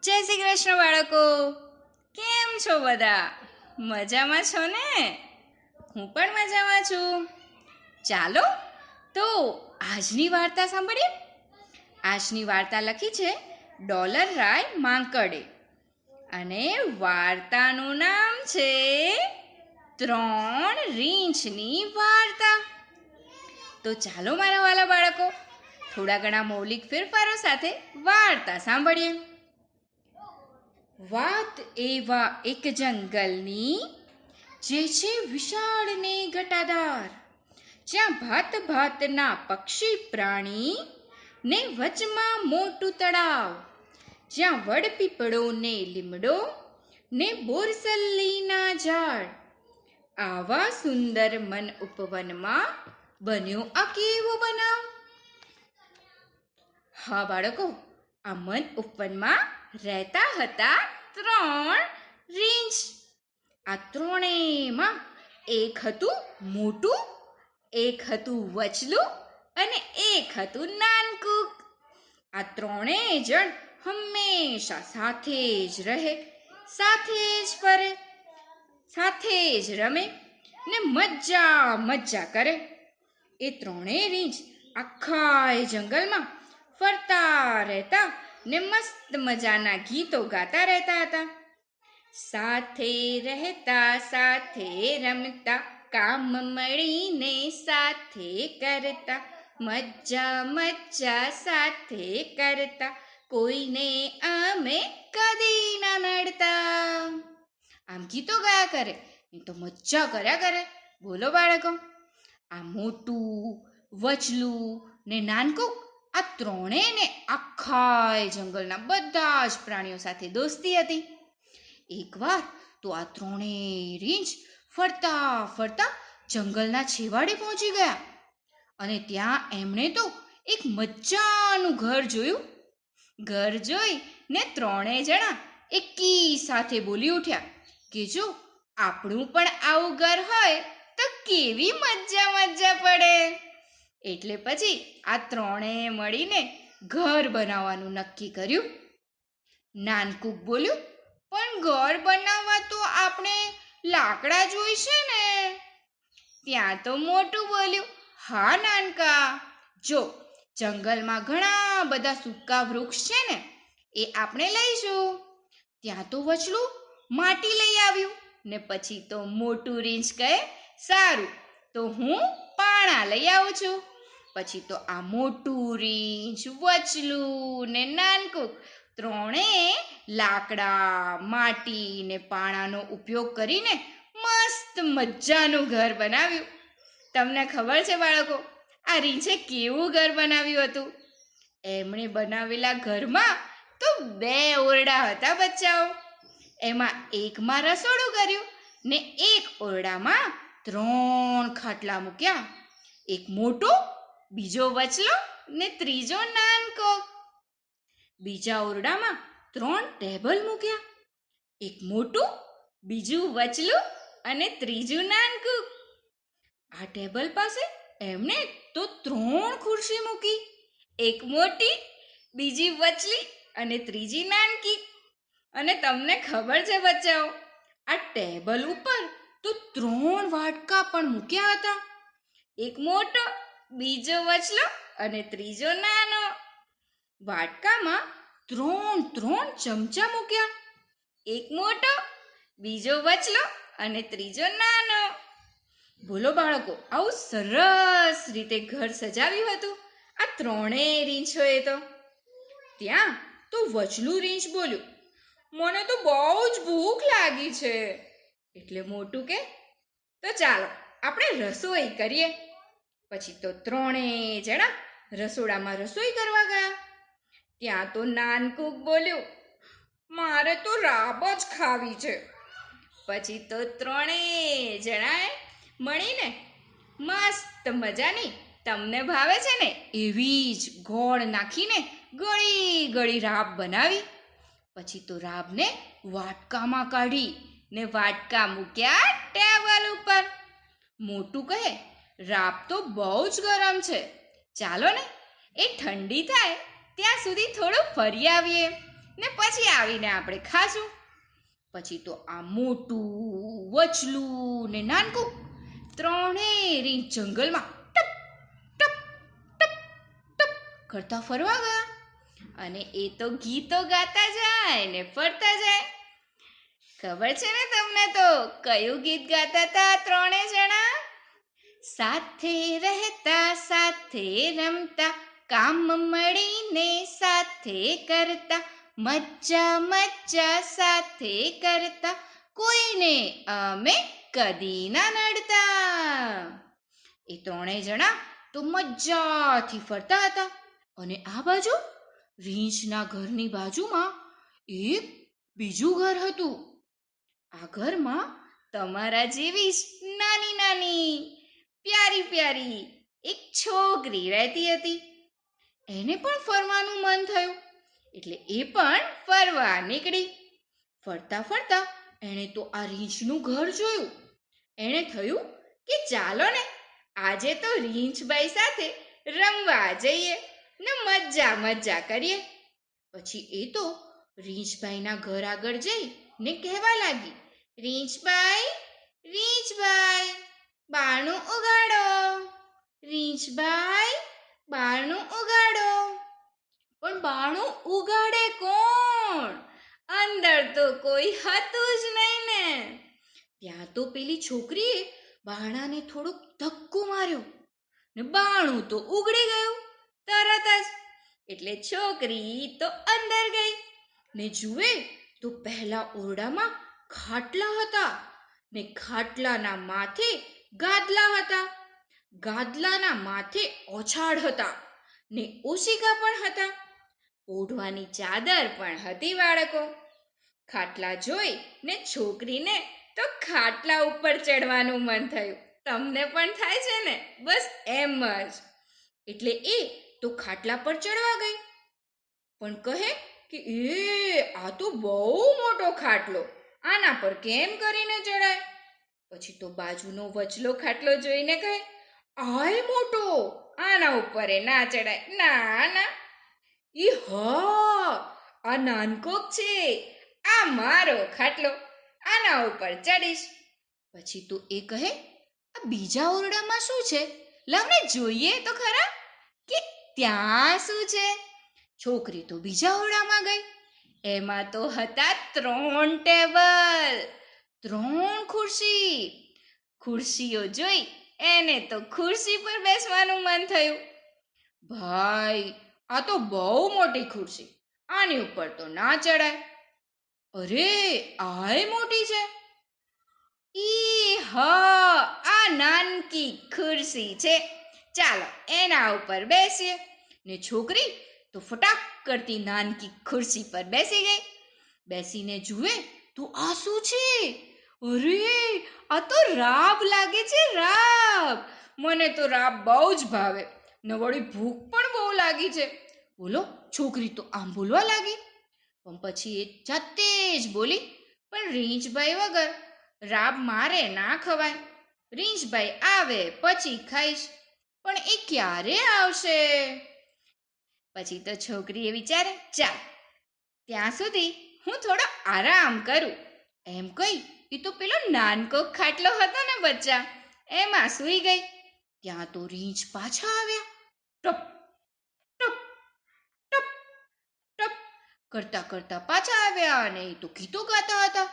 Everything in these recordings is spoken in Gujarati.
જય શ્રી કૃષ્ણ બાળકો, કેમ છો બધા? મજામાં છો ને? હું પણ મજામાં છું. ચાલો તો આજની વાર્તા સાંભળીએ. આજની વાર્તા લખી છે ડોલર રાય માંકડે અને વાર્તાનું નામ છે 3 રીંછની વાર્તા. તો ચાલો મારા વાલા બાળકો, થોડા ઘણા મૌલિક ફેરફારો સાથે વાર્તા સાંભળીએ. વાત એવા એક જંગલની, જે છે વિશાળ ને ઘટાદાર, જ્યાં ભાત ભાતના પક્ષી પ્રાણી ને વચમાં મોટું તળાવ, જ્યાં વડપીપળો ને લીમડો ને બોરસલ્લીના ઝાડ, આવા સુંદર મન ઉપવનમાં બન્યો આ કેવો બનાવ. હા બાળકો, આ મન ઉપવનમાં રહેતા હતા 3 રીંછ. આ ત્રણેયમાં એક હતું મોટું, એક હતું વચલું અને એક હતું નાનકું. આ ત્રણેય જણ હંમેશા સાથે જ રહે, સાથે જ ફરે, સાથે જ રમે ને મજા કરે. એ ત્રણેય રીંછ આખા જંગલમાં ફરતા રહેતા ને મસ્ત મજાના ગીતો ગાતા રહેતા હતા. સાથે રહેતા, સાથે રમતા, કામ મળીને સાથે કરતા, મજા સાથે કરતા, કોઈને અમે કદી ના નડતા. આમ ગીતો ગાયા કરે ને તો મજા કર્યા કરે. બોલો બાળકો, આ મોટું, વચલું ને નાનકું, આ ત્રણેયને આખા જંગલના બધા જ પ્રાણીઓ સાથે દોસ્તી હતી. એકવાર તો આ ત્રણેય રીંછ ફરતા ફરતા જંગલના છેવાડે પહોંચી ગયા અને ત્યાં એમણે તો એક મજાનું ઘર જોયું. ઘર જોઈ ને ત્રણેય જણા એકી સાથે બોલી ઉઠ્યા કે જો આપણું પણ આવું ઘર હોય તો કેવી મજા પડે. એટલે પછી આ ત્રણેય મળીને ઘર બનાવવાનું નક્કી કર્યું. નાનકુક બોલ્યું, પણ ઘર બનાવવા તો આપણે લાકડા જોઈશે ને? ત્યાં તો મોટું બોલ્યું, હા નાનકા, જો જંગલમાં ઘણા બધા સૂકા વૃક્ષ છે ને, એ આપણે લઈશું. ત્યાં તો વચલું માટી લઈ આવ્યું ને પછી તો મોટું રીંછ કહે, સારું તો હું પાણા લઈ આવું છું. પછી તો આ મોટું રીંછ, વચલું ને નાનકુક ત્રણેય લાકડા, માટી ને પાણાનો ઉપયોગ કરીને મસ્ત મજાનું ઘર બનાવ્યું. તમને ખબર છે બાળકો, આ રીંછે કેવું ઘર બનાવ્યું હતું? એમણે બનાવેલા ઘરમાં તો 2 ઓરડા હતા બચ્ચાઓ. એમાં એકમાં રસોડું કર્યું ને એક ઓરડામાં 3 ખાટલા મૂક્યા. એક મોટો, બીજો વચલો ને ત્રીજો નાનકો. બીજા ઓરડામાં 3 ટેબલ મૂક્યા. એક મોટું, બીજું વચલું અને ત્રીજું નાનકું. આ ટેબલ પાસે એમણે તો 3 ખુરશી મૂકી. એક મોટી, બીજી વચલી અને ત્રીજી નાનકી. અને તમને ખબર છે બચ્ચાઓ, આ ટેબલ ઉપર તો 3 વાટકા પણ મૂક્યા હતા. એક મોટો, બીજો વચલો અને ત્રીજો નાનો. વાટકામાં 3 ચમચા મૂક્યા. એક મોટો, બીજો વચલો અને ત્રીજો નાનો. બોલો બાળકો, આવું સરસ રીતે ઘર સજાવ્યું હતું આ ત્રણેય રીંછોએ તો. ત્યાં તો વચલું રીંછ બોલ્યું, મને તો બહુ જ ભૂખ લાગી છે. એટલે મોટું કે, તો ચાલો આપણે રસોઈ કરીએ. પછી તો ત્રણેય જણા રસોડામાં રસોઈ કરવા ગયા. ત્યાં તો નાનકુક બોલ્યું, મારે તો રાબ જ ખાવી છે. પછી તો ત્રણેય જણાએ મળીને મસ્ત મજાની, તમને ભાવે છે ને એવી જ ગોળ નાખીને ગળી રાબ બનાવી. પછી તો રાબને વાટકામાં કાઢી ને વાટકા મૂક્યા ટેબલ ઉપર. મોટું કહે, રાબ તો બહુ જ ગરમ છે, ચાલો ને એ ઠંડી થાય ત્યાં સુધી થોડું ફરી આવીએ. ને પછી આવીને આપણે ખાશું. પછી તો આ મોટું, વચલું ને નાનકું ત્રણેય રીંછ જંગલમાં ટપ ટપ ટપ કરતા ફરવા ગયા. અને એ તો ગીતો ગાતા જાય ને ફરતા જાય. ખબર છે ને તમને તો કયું ગીત ગાતા હતા ત્રણેય જણા? સાથે રહેતા, સાથે રમતા, કામ મળીને સાથે કરતા, મજા મજા સાથે કરતા, કોઈને અમે કદી ના નડતા. એ ત્રણેય જણા તો મજાથી ફરતા હતા. અને આ બાજુ રીંછના ઘરની બાજુમાં એક બીજું ઘર હતું. આ ઘરમાં તમારા જેવી જ નાની નાની પ્યારી પ્યારી એક છોકરી રહેતી હતી. એને પણ ફરવાનું મન થયું એટલે એ પણ ફરવા નીકળી. ફરતા ફરતા એણે તો આ રીંછનું ઘર જોયું. એણે થયું કે ચાલો ને આજે તો રીંછબાઈ સાથે રમવા જઈએ ને મજા મજા કરીએ. પછી એ તો રીંછબાઈના ઘર આગળ જઈ ને કહેવા લાગી, રીંછબાઈ, રીંછબાઈ, બારણું ઉગાડો, રીંછબાઈ, બારણું ઉગાડો. પણ બારણું ઉગાડે કોણ? અંદર તો કોઈ હતું જ નહીં ને. ત્યાં તો પેલી છોકરીએ બારણાને થોડોક ધક્કો માર્યો ને બારણું તો ઉગડી ગયું તરત જ. એટલે છોકરી તો અંદર ગઈ ને જુએ તો પહેલા ઓરડામાં ખાટલા હતા ને ખાટલાના માથે ગાદલા હતા. ગાદલાના માથે ઓછાડ હતા ને ઓશિકા પણ હતા. ઓઢવાની ચાદર પણ હતી બાળકો. ખાટલા જોઈ ને છોકરીને તો ખાટલા ઉપર ચડવાનું મન થયું. તમને પણ થાય છે ને? બસ એમ જ. એટલે એ તો ખાટલા પર ચડવા ગઈ. પણ કહે કે આ તો બહુ મોટો ખાટલો, આના પર કેમ કરીને ચડાય? પછી તો બાજુનો વચલો ખાટલો જોઈને કહે, આય મોટો, આના ઉપર ના ચડાય. ના ના, આ નાનકોક છે, આ મારો ખાટલો, આના ઉપર ચડીશ. પછી તો એ કહે, આ બીજા ઓરડામાં શું છે? લાવને જોઈએ તો ખરા કે ત્યાં શું છે. છોકરી તો બીજા ઓરડામાં ગઈ. એમાં તો હતા 3 ટેબલ, 3 ખુરશી. ખુરશીઓ જોઈ એને તો ખુરશી પર બેસવાનું મન થયું. ભાઈ, આ તો બહુ મોટી ખુરશી, આની ઉપર તો ના ચડાય. અરે, આય મોટી છે. આ નાનકી ખુરશી છે, ચાલો એના ઉપર બેસીએ. ને છોકરી તો ફટાક કરતી નાનકી ખુરશી પર બેસી ગઈ. બેસીને જુએ તો આ શું છે? અરે, આ તો રાબ લાગે છે, રાબ. મને તો રાબ બહુ જ ભાવે ને વળી ભૂખ પણ બહુ લાગી છે. બોલો, છોકરી તો આમ બોલવા લાગી. પણ પછી એ જાતે જ બોલી, પણ રીંછભાઈ વગર રાબ મારે ના ખવાય. રીંછભાઈ આવે પછી ખાઈશ. પણ એ ક્યારે આવશે? પછી તો છોકરીએ વિચારે, ચાલ ત્યાં સુધી હું થોડો આરામ કરું. એમ કહી એ તો પેલો નાનકો ખાટલો હતો ને બચ્ચા, એમાં સૂઈ ગઈ. ત્યાં તો રીંછ પાછા આવ્યા. ટપ ટપ ટપ ટપ કરતા કરતા પાછા આવ્યા અને એ તો ગીતો ગાતા હતા.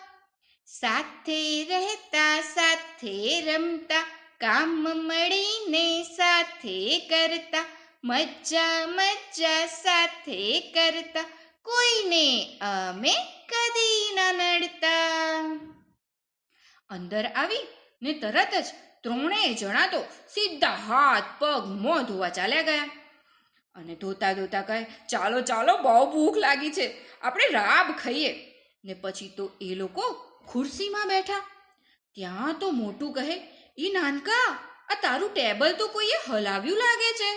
સાથે રહેતા, સાથે રમતા, કામ મળીને સાથે કરતા, મજા મજા સાથે કરતા, કોઈને અમે કદી ના નડતા. અંદર આવી ને તરત જ ત્રણેય જણા તો સીધા હાથ પગ મોં ધોવા ચાલ્યા ગયા. અને ધોતા ધોતા કહે, ચાલો ચાલો, બહુ ભૂખ લાગી છે, આપણે રાબ ખાઈએ. ને પછી તો એ લોકો ખુરશીમાં બેઠા. ત્યાં તો મોટું કહે, એ નાનકા, આ તારું ટેબલ તો કોઈએ હલાવ્યું લાગે છે.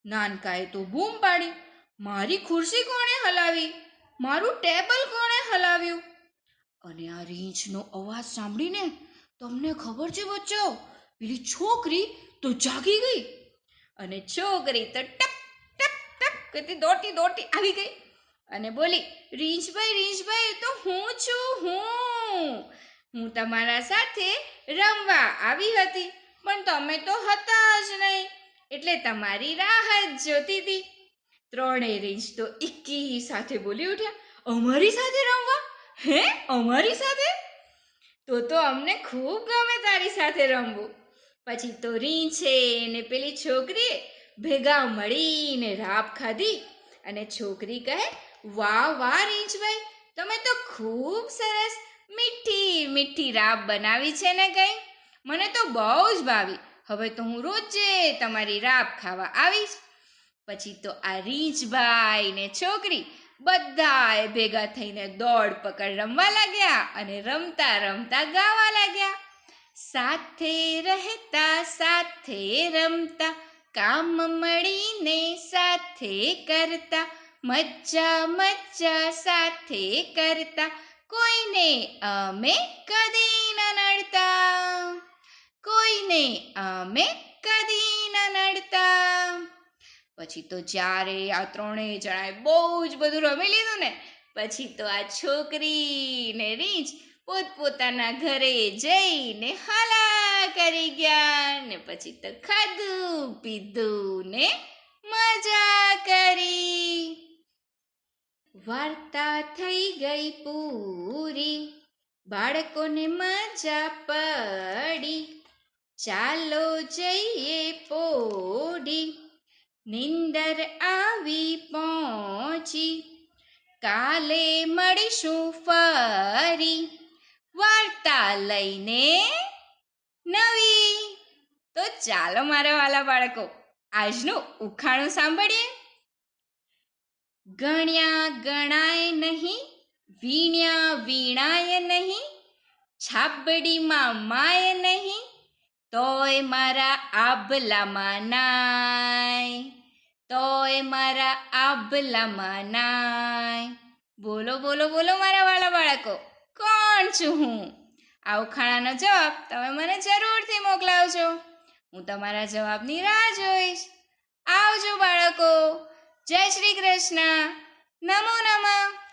નાનકાએ તો બૂમ પાડી, મારી ખુરશી કોણે હલાવી? મારું ટેબલ કોણે હલાવ્યું? અને આ રીંછનો અવાજ સાંભળીને તમને ખબર છે બચ્ચો, પેલી છોકરી તો જાગી ગઈ. અને છોકરી તો ટપ ટપ ટપ કરતી દોડતી દોડતી આવી ગઈ અને બોલી, રીંછભાઈ તો હું છું. હું તમારા સાથે રમવા આવી હતી, પણ તમે તો હતા જ નહીં, એટલે તમારી રાહ જ જોતી હતી. ત્રણેય રીંછ તો એકી સાથે બોલી ઉઠ્યા, અમારી સાથે રમવા? હે, અમારી સાથે? તો અમને ખૂબ ગમે તારી સાથે રમવું. પછી તો રીંછે ને પેલી છોકરીએ ભેગા મળીને રાબ ખાધી. અને છોકરી કહે, વાહ રીંછભાઈ, તમે તો ખૂબ સરસ મીઠી મીઠી રાબ બનાવી છે ને કઈ. મને તો બહુ જ ભાવી. હવે તો હું રોજે તમારી રાબ ખાવા આવીશ. પછી તો આ રીંછભાઈ ને છોકરી બધાએ ભેગા થઈને દોડ પકડ રમવા લાગ્યા અને રમતા રમતા ગાવા લાગ્યા. સાથે રહેતા સાથે રમતા, કામ મળીને સાથે કરતા, મજા મજા સાથે કરતા, કોઈને અમે કદી ન નડતા, કોઈને અમે કદી ન નડતા. પછી તો જ્યારે આ ત્રણેય જણાએ બહુ જ બધું રમી લીધું ને, પછી તો આ છોકરી ને રીંછ પોતપોતાના ઘરે જઈને હાલા કરી ગયા ને પછી તો ખાધું પીધું ને મજા કરી. વાર્તા થઈ ગઈ પૂરી, બાળકોને મજા પડી. ચાલો જઈએ પોડી, નિંદર આવી પહોંચી. કાલે મળીશું ફરી, વાર્તા લઈને નવી. તો ચાલો મારા વાલા બાળકો, આજનું ઉખાણું સાંભળીએ. ગણ્યા ગણાય નહીં, વીણ્યા વીણાય નહીં, છાબડીમાં માય નહીં, તોય મારા આભલામાં નાય, તોય મારા આભલામાં નાય. બોલો બોલો બોલો મારા વાલા બાળકો, કોણ છું હું? આ ઉખાણાનો જવાબ તમે મને જરૂરથી મોકલાવજો. હું તમારા જવાબની રાહ જોઈશ. આવજો બાળકો. જય શ્રી કૃષ્ણ. નમો નમઃ.